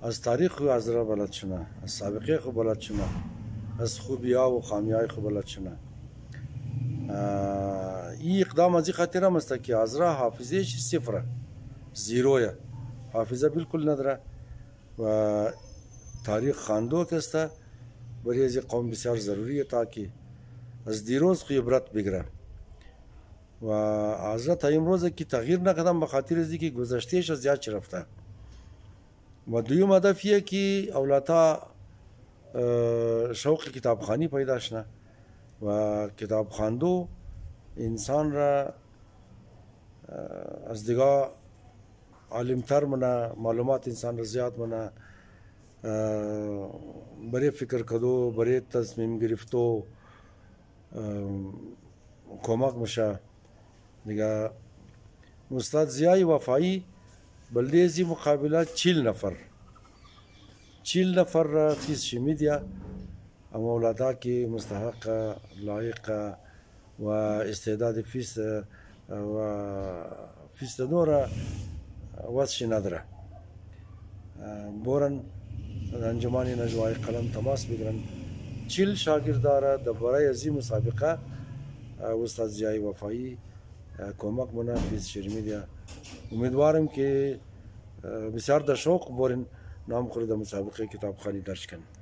از تاریخ از را بلد شنا از سابقه خو بلد شنا از خوبیا و خامیای خو بلد شنا. این اقدام از این خاطر است که از را حافظه صفر زیروه حافظه بالکل نداره و تاریخ خواندو کسته برای از قوم بسیار ضروریه تا که از دیروز خو عبرت بگیره و از را تا امروز که تغییر نکردم به خاطر از اینکه گذشتهش از زیاد رفته. و دویم هدف یه که اولاتا شوق کتابخوانی پیدا شنه و کتاب خواندو انسان را از دیگه عالمتر منه، معلومات انسان را زیاد منه، برای فکر کدو، برای تصمیم گرفتو کمک میشه. دیگه استاد ضیای وفایی بلدیزی مقابله 40 نفر فیس شمیدیا اما اولادا که مستحق لایق و استعداد فیس و فیس دورا واسش نداره. بورن انجمانی نجوای قلم تماس بگیرن 40 شاگرداره در برای ازی مسابقه استاد ضیای وفایی کمک منه فیس شمیدیا. امیدوارم که بسیار در شوق بورن نام خورده مسابقه کتابخوانی درج کنن.